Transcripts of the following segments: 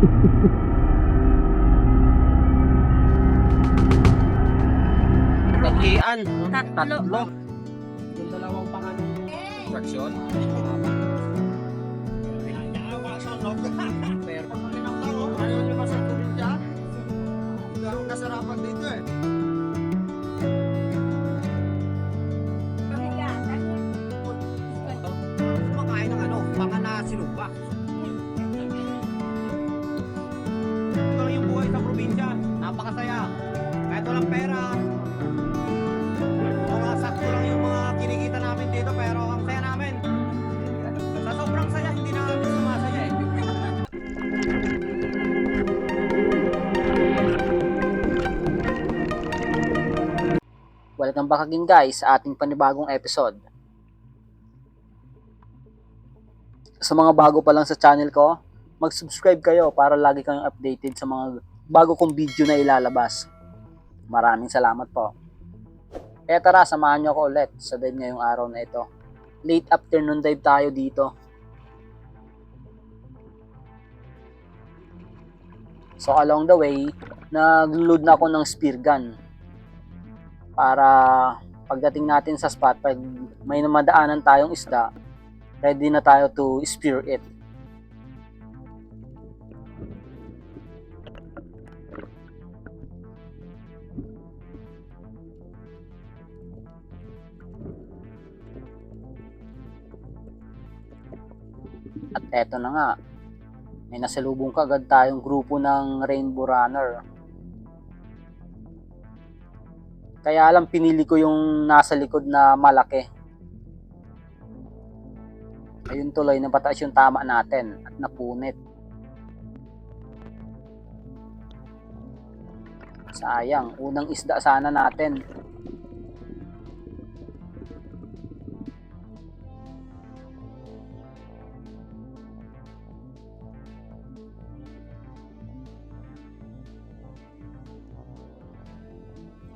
Taglian. Tatlo. Yung dalawang panganong construction. Pero pag malinang tao, ayaw nyo ba sa tubig dyan? Ang kasarapan dito eh. Kumakain ng baka na sinuba. Ito lang yung buhay sa probinsya. Napakasaya. Kahit walang pera. Mga sakto lang yung mga kinikita namin dito pero ang saya namin. Sa sobrang saya, hindi na kami sumasaya eh. Welcome back again guys sa ating panibagong episode. Sa mga bago pa lang sa channel ko, mag-subscribe kayo para lagi kayong updated sa mga bago kong video na ilalabas. Maraming salamat po. Kaya tara, samahan nyo ako ulit sa dive ngayong araw na ito. Late afternoon dive tayo dito. So along the way, nag-load na ako ng spear gun. Para pagdating natin sa spot, pag may namadaanan tayong isda, ready na tayo to spear it. At eto na nga, may nasalubong kaagad tayong grupo ng Rainbow Runner. Kaya lang pinili ko yung nasa likod na malaki. Ayun tuloy, napataas yung tama natin at napunit. Sayang, unang isda sana natin.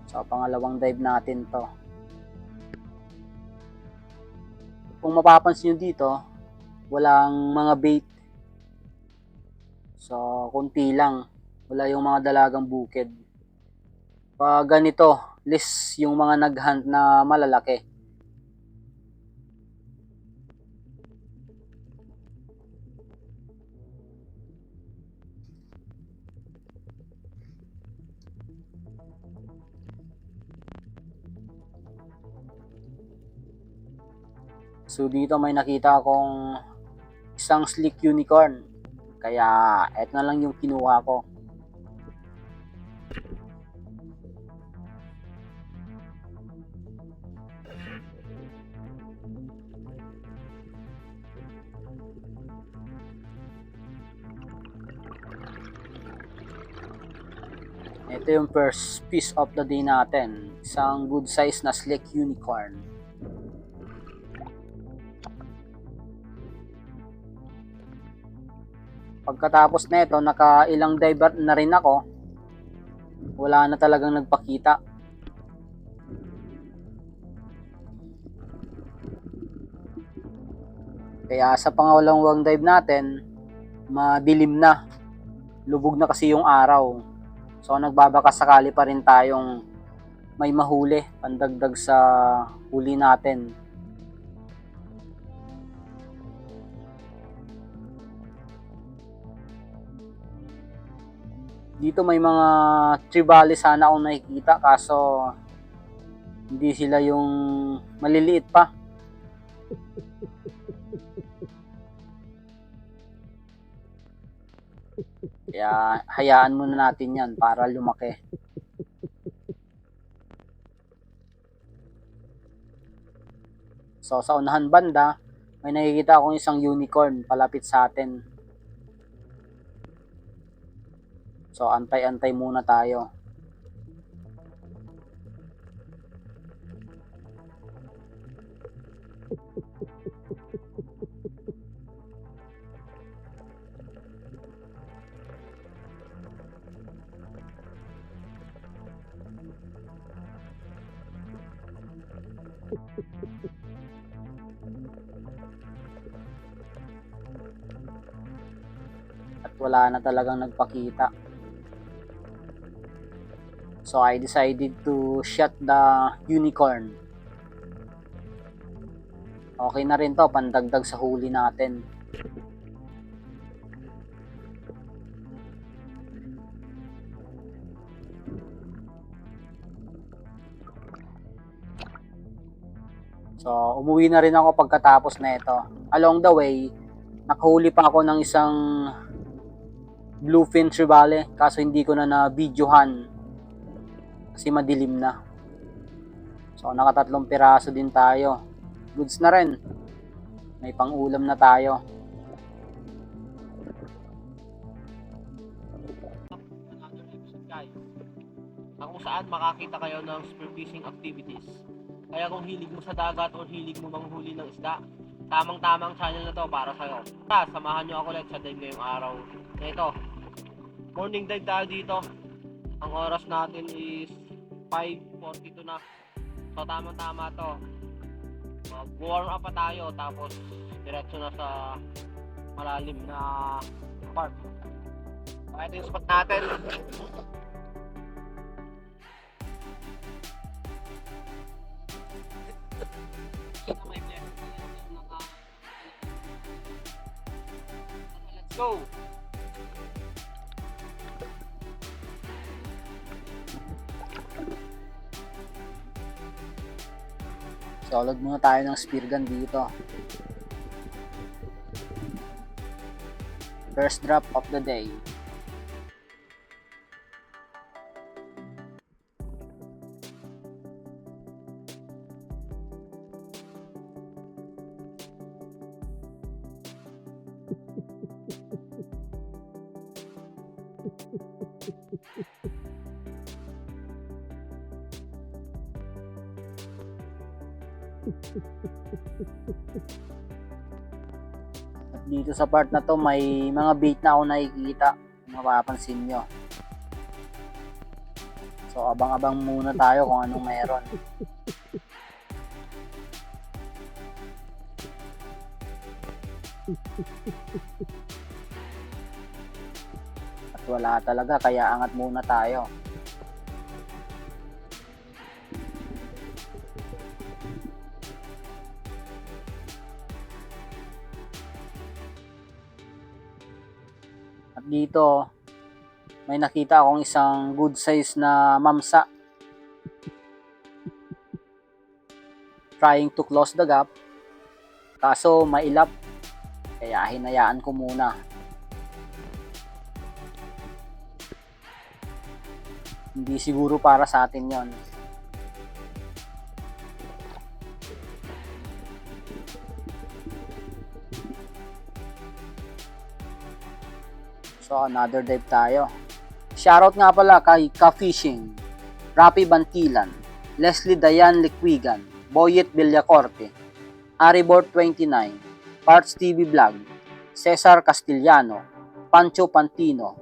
So, pangalawang dive natin to. Kung mapapansin nyo dito, walang mga bait. So, kunti lang. Wala yung mga dalagang bukid. Pag ganito, list yung mga nag-hunt na malalaki. So dito may nakita akong isang slick unicorn. Kaya eto na lang yung kinuha ko. Ito yung first piece of the day natin. Isang good size na slick unicorn. Pagkatapos na ito, nakailang dive na rin ako. Wala na talagang nagpakita. Kaya sa pangalawang dive natin, madilim na. Lubog na kasi yung araw. So nagbabaka sakali pa rin tayong may mahuli, pandagdag sa huli natin. Dito may mga tribali sana akong nakikita kaso hindi sila yung maliliit pa. Kaya hayaan muna natin yan para lumaki. So sa unahan banda, may nakikita akong isang unicorn palapit sa atin. So antay-antay muna tayo. wala na talagang nagpakita. So I decided to shot the unicorn. Okay na rin to, pandagdag sa huli natin. So umuwi na rin ako pagkatapos na ito. Along the way, nakahuli pa ako ng isang bluefin trevally, kaso hindi ko na na-videohan kasi madilim na. So nakatatlong piraso din tayo. Goods na rin. May pang-ulam na tayo. Na kung saan makakita kayo ng spearfishing activities. Kaya kung hilig mo sa dagat o hilig mo manghuli ng isda, tamang-tamang channel na to para sa'yo. Samahan nyo ako ulit sa dive ngayong araw na ito. Morning dive tayo dito. Ang oras natin is 5:42 na. So tamang-tama to. Warm up pa tayo tapos diretso na sa malalim na part. So ito yung spot natin. Let's go! Solid muna tayo ng spear gun dito. First drop of the day. At dito sa part na to may mga bait na ako nakikita, mapapansin nyo. So abang-abang muna tayo kung anong meron. At wala talaga, kaya angat muna tayo. At dito, may nakita akong isang good size na mamsa. Trying to close the gap. Kaso mailap. Kaya hinayaan ko muna. Hindi siguro para sa atin yon. So another dive tayo. Shoutout nga pala kay Ka-Fishing, Rapi Bantilan, Leslie Dayan Liquigan, Boyet Villacorte, Aribor 29, Parts TV Vlog, Cesar Castellano, Pancho Pantino,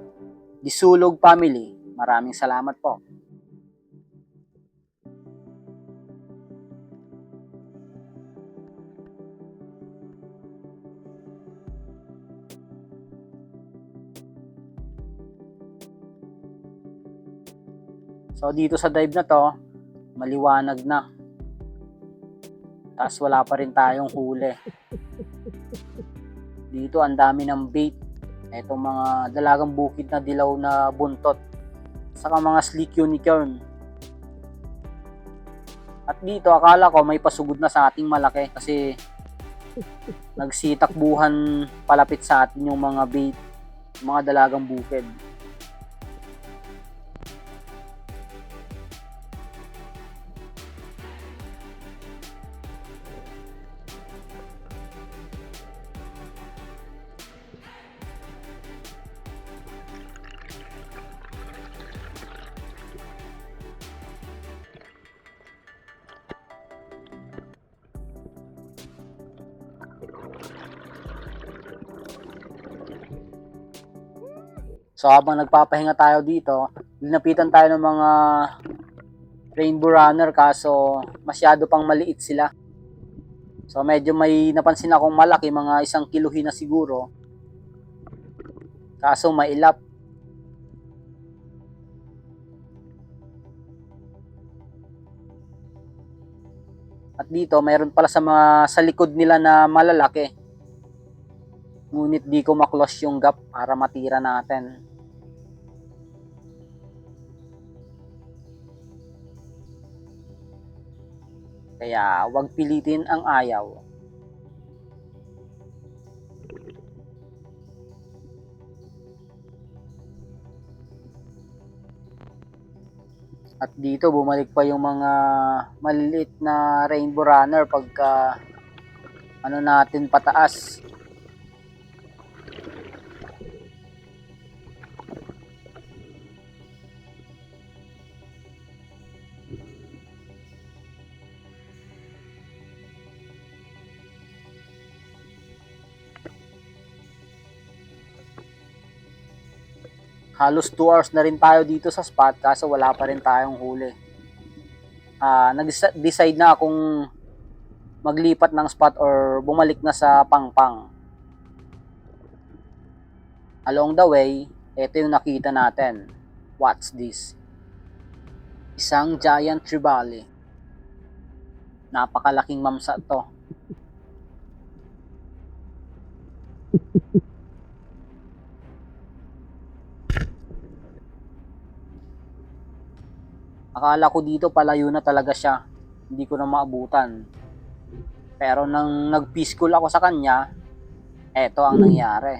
Disulog Family. Maraming salamat po. So dito sa dive na to, maliwanag na. Tapos wala pa rin tayong huli. Dito ang dami ng bait. Itong mga dalagang bukid na dilaw na buntot. Saka mga sleek unicorn. At dito akala ko may pasugod na sa ating malaki kasi nagsitakbuhan palapit sa atin yung mga bait, mga dalagang bukid. So habang nagpapahinga tayo dito, linapitan tayo ng mga rainbow runner kaso masyado pang maliit sila. So medyo may napansin akong malaki, mga 1 kiluhin na siguro. Kaso mailap. At dito, mayroon pala sa likod nila na malalaki. Ngunit di ko ma-close yung gap para matira natin. Kaya wag pilitin ang ayaw. At dito bumalik pa yung mga maliliit na rainbow runner pagka ano natin pataas. Halos 2 hours na rin tayo dito sa spot kaso wala pa rin tayong huli. Nag-decide na akong maglipat ng spot or bumalik na sa Pangpang. Along the way, ito yung nakita natin. What's this? Isang giant trevally. Napakalaking mamsa to. Akala ko dito palayo na talaga siya. Hindi ko na maabutan. Pero nang nag-peace call ako sa kanya, eto ang nangyari.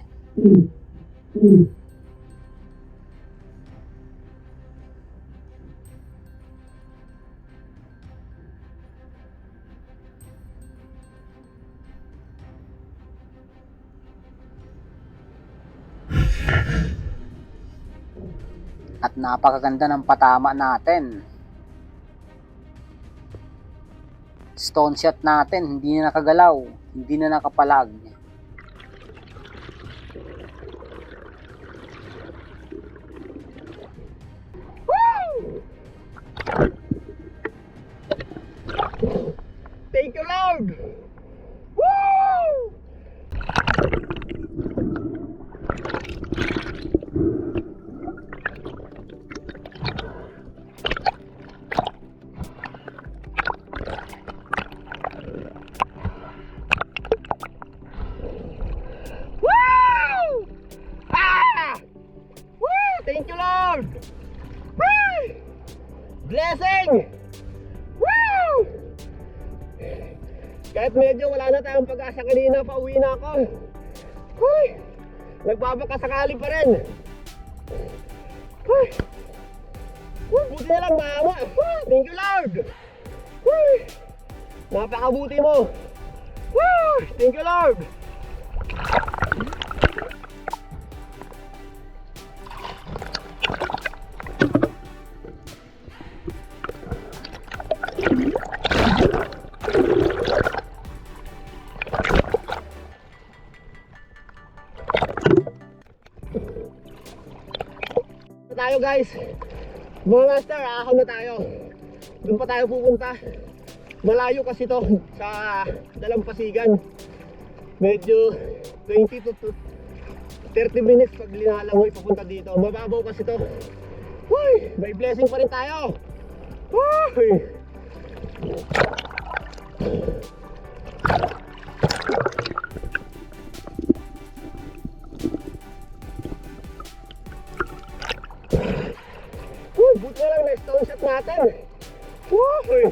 At napakaganda ng patama natin. Stone shot natin, hindi na nakagalaw, hindi na nakapalag. Thank you, Lord! Woo! Thank you, Lord! Woo! Blessing! Woo! Kahit medyo wala na tayong pag-asa kanina, pauwi na ako. Huy! Nagbabakasakali pa rin. Huy! Buti na lang mama. Thank you, Lord! Huy! Napakabuti mo. Woo! Thank you, Lord! Tayo guys, mga master, ahon na tayo. Doon pa tayo pupunta. Malayo kasi to sa Dalampasigan. Medyo 20 to 30 minutes pag linalangoy papunta dito. Mababaw kasi to. Uy, may blessing pa rin tayo. Uy! Buti na lang na stone shot natin. Uy!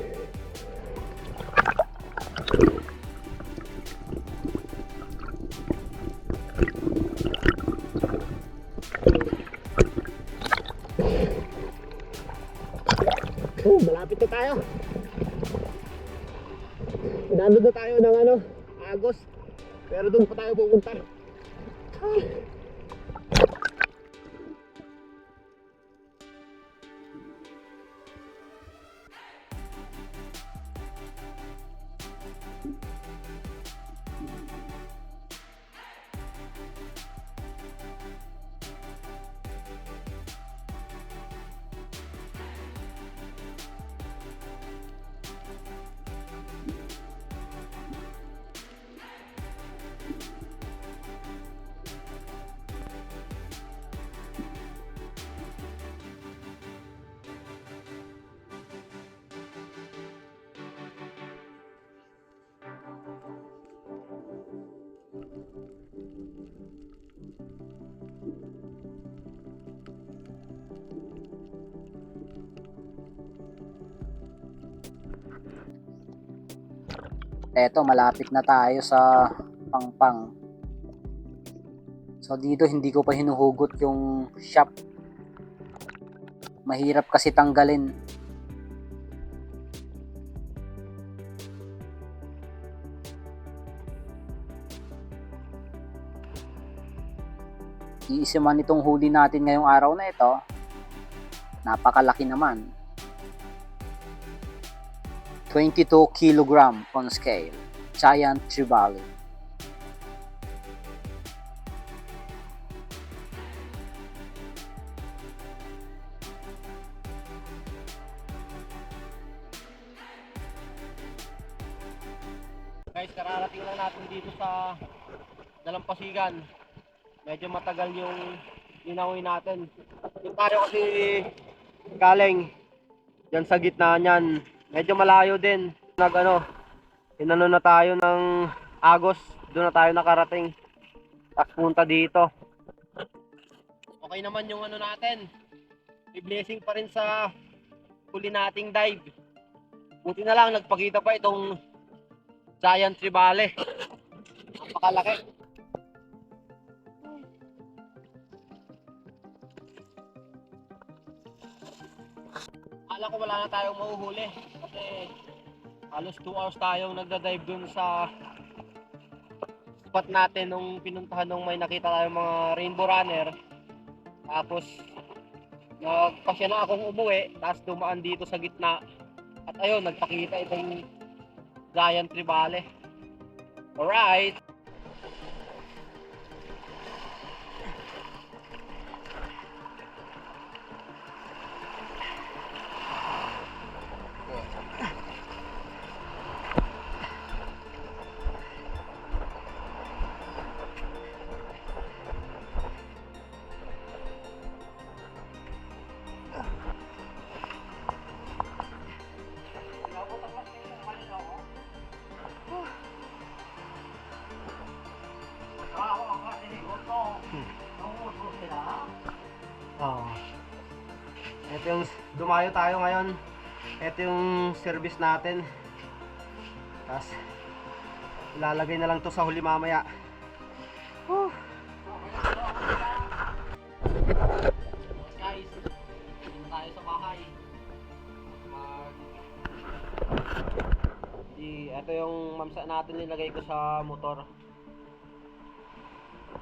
Malapit na tayo. Nandun na tayo ng Agos. Pero doon pa tayo pupunta. Eto, malapit na tayo sa Pangpang. So dito hindi ko pa hinuhugot yung shop. Mahirap kasi tanggalin. Iisiman itong huli natin ngayong araw na ito. Napakalaki naman. 22 kilogram on scale. Giant trevally. Guys, kararating lang natin dito sa Dalampasigan. Medyo matagal yung linawin natin. Yung tayo kasi galing dyan sa gitna niyan. Medyo malayo din. Inano na tayo ng Agos. Doon na tayo nakarating. Tapos punta dito. Okay naman yung ano natin. May blessing pa rin sa huli nating dive. Buti na lang nagpakita pa itong giant trevally. Napakalaki. Akala ko wala na tayong mahuhuli kasi halos 2 hours tayong nagda-dive dun sa spot natin nung pinuntahan nung may nakita tayong mga rainbow runner. Tapos nagpasya na akong umuwi, tapos dumaan dito sa gitna at ayun, nagpakita itong giant trevally. Alright. Ito yung dumayo tayo ngayon. Ito yung service natin. Tapos ilalagay na lang to sa huli mamaya. Guys, dito tayo sa bahay. Ito yung mamsa natin nilagay ko sa motor.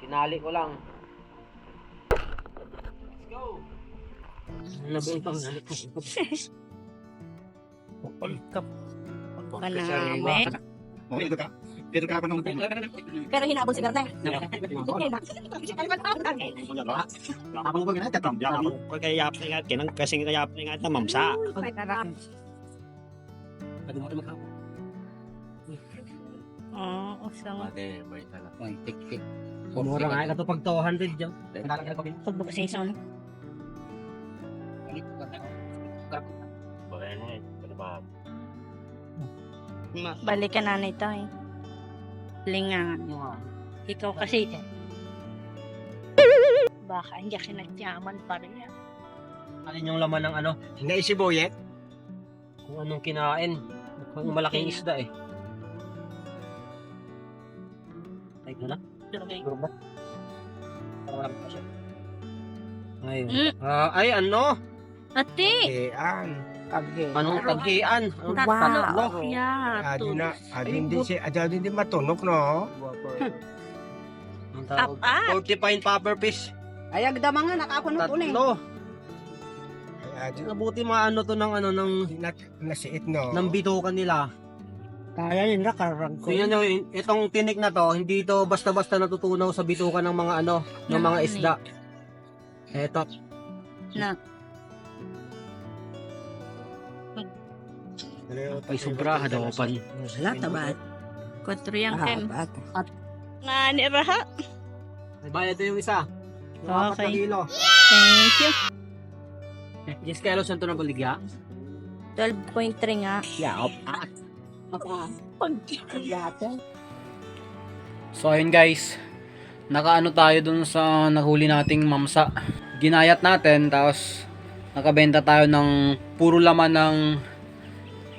Tinali ko lang. Let's go! Pero hinabol si Garda. Kasing kaya nga mamsa. Oo, usang. Mura nga ito pag 200 dyan. Pagbukas sa isang. Balikan na nito eh. Linga. Ikaw kasi. Baka hindi kinagyaman pa rin yan. Alin yung laman ng ano? Hindi si Boyet. Kung anong kinain. Mukhang malaking isda eh. Ay, ko na. Grubat. Parang pa siya. Ayun. Ay, ano? Ate! Anong taghian? Wow! Yeah! Hindi matunok, no? Ang tawag? Apat! Porcupine puffer fish. Ayag da mga nakakunot ulit. Tatlo. Nabuti maano to ng ano ng Nasiit, no? ng bitukan nila. Kaya yun na karang So yan yung itong tinik na to, hindi to basta-basta natutunaw sa bitukan ng mga ano, ng mga isda. Eto. Na. Ay sobra hadapan. Wala tabat. Kutro yung kem. At Nga ni Raha. Ay bayad ito yung isa. Yung 4 na Okay. kilo. Thank you. Yes, kailos yan to ng baligya. 12.3 nga. Yaop. yate. So ayun guys, nakaano tayo dun sa nahuli nating mamsa. Ginayat natin, tapos nakabenta tayo ng puro laman ng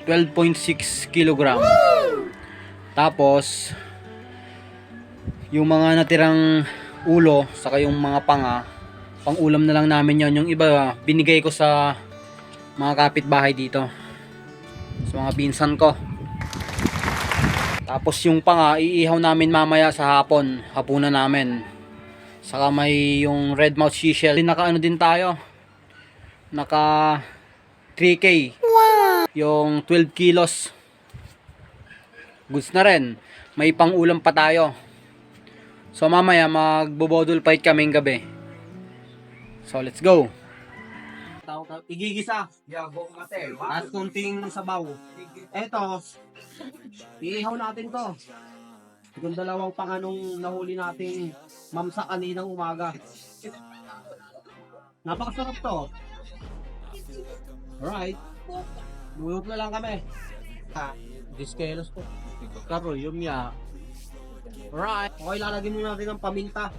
12.6 kilogram. Tapos, yung mga natirang ulo, saka yung mga panga, pang ulam na lang namin yon. Yung iba, binigay ko sa mga kapitbahay dito. Sa mga pinsan ko. Tapos yung panga, iihaw namin mamaya sa hapon. Hapunan namin. Saka may yung red mouth seashell. Naka ano din tayo. Naka 3K. Wow! Yung 12 kilos. Goods na rin. May pang ulam pa tayo. So mamaya magbo-bodle fight kaming gabi. So let's go. Igigisa. At kunting sabaw. Eto, iihaw natin to. Yung dalawang panganong nahuli nating mamsa kaninang umaga. Napakasarap to. Alright. Buyog na lang kami. 10 kilos po. Karo, yung ya. Alright. Okay, lalagyan muna natin ng paminta.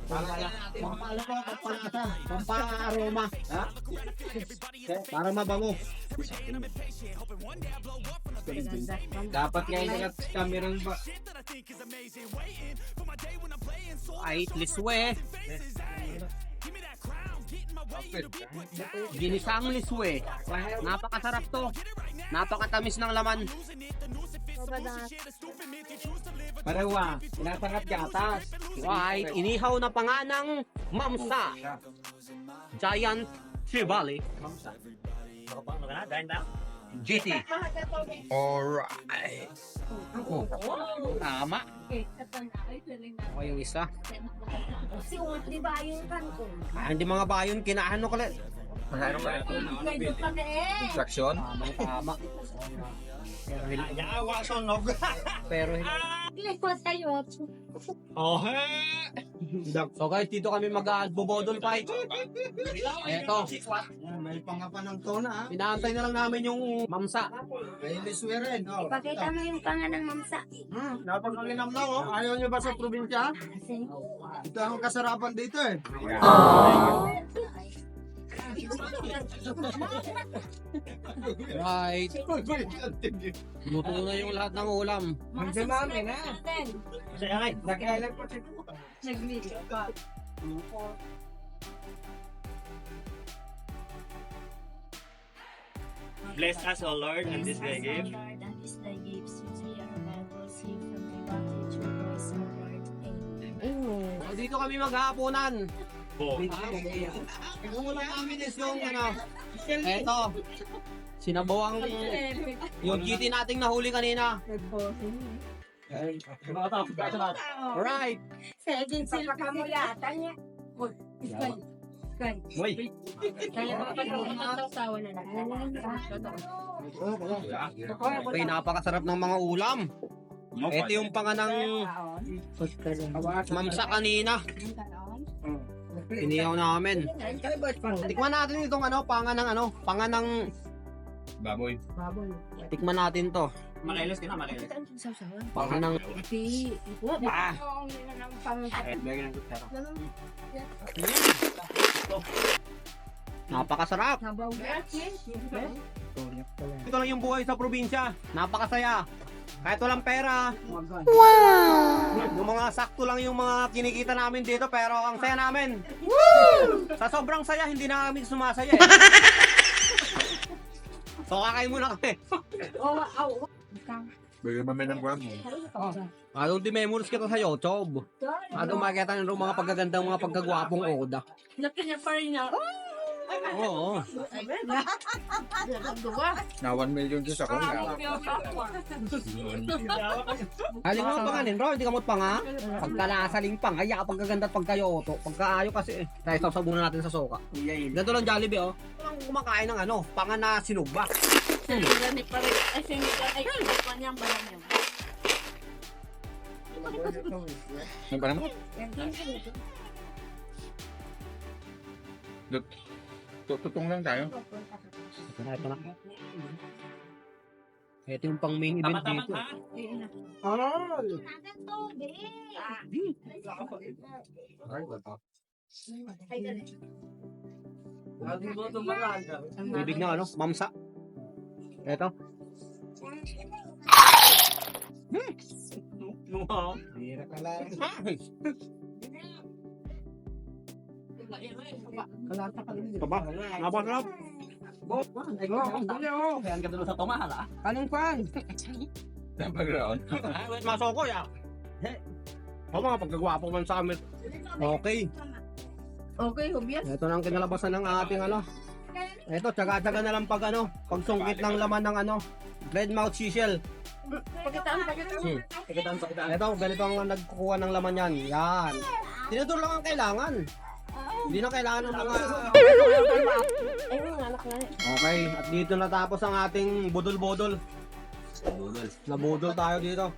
Pampa-aroma. Ha? Para mabango. Dapat ngayon nag-camera ba? Ay, liswe. Ginisang liswe. Napakasarap to. Napakatamis ng laman. Parewa, pinasarap gatas. Right, inihaw na panganang mamsa. Giant Trevally. GT. Alright. Oh, tama. Okay yung isa. Hindi mga bayon, kinaano ko lang. Traction? Tama. Pero so guys, dito kami mag-bodol fight. Eto. May pangapa ng tona. Inaantay na lang namin yung mamsa. May liswe rin. Ipakita mo yung panga ng mamsa. Napakalinam na oh. Ayaw nyo ba sa probinsya? Ito ang kasarapan dito eh. Right. Luto na yung lahat ng ulam. Hindi mami na. Nakailan po siya. Bless us, O Lord, and this thy gift. Lord, and this thy gifts, which we are men will see from thy vantage your voice, O Lord. Amen. So dito kami maghahaponan. Po. Yung ulam namin is yung eto. Sinabawang yung GT nating nahuli kanina. Alright. Okay, napakasarap ng mga ulam. Ito yung panganang mamsa kanina. Inihaw namin. Tikman natin itong panganang Baboy. tikman natin to. Makilos ka na, makilos. Panganang napakasarap. Ito lang yung buhay sa probinsya. Napakasaya. Kahit walang pera. Yung mga sakto lang yung mga kinikita namin dito, pero ang saya namin. Sa sobrang saya, hindi na kami sumasaya eh. So kakain muna kami. Bigyan mo ng kwan mo. Ano di memories kita sa YouTube. Ano makikita nyo mga pagagandang mga pagkagwapong Oda. Laki niya pa rin niya. Oo. Na 1 million siya sa kong. Aling mo panganin bro, hindi ka mo't panga. Pagkalasaling pang, ay pagkaganda at pagkayoto. Pagkaayo kasi eh. Dahil sasabunan natin sa soka. Ganito lang Jollibee oh. Walang kumakain ng panga na sinugba. Sinigang ni pa rin. Ay, sinigang. Ay, pa niyang ba niya? Ano pa naman? Tutong lang tayo. Ito na. Ito yung pang main event dito. Bibig ng mamsa. Ito. Hira ka lang. Aba, napasarap. Kaya ang ganda sa tomahal ah. Anong pan? Sa background. Masoko ya. O mga pagkagwapo man sa amin. Okay. Okay, hubyas. Ito na ang kinalabasan ng ating ano. Ito, tsaga-tsaga na lang pag ano, pagsungkit ng laman ng ano, red mouth seashell. Pakitaan. Ito, ganito ang nagkukuha ng laman yan. Yan. Tinuturo lang ang kailangan. Hindi na kailangan ng mga... Ayun, anak na. Okay, at dito natapos ang ating budol-budol. Nabudol tayo dito.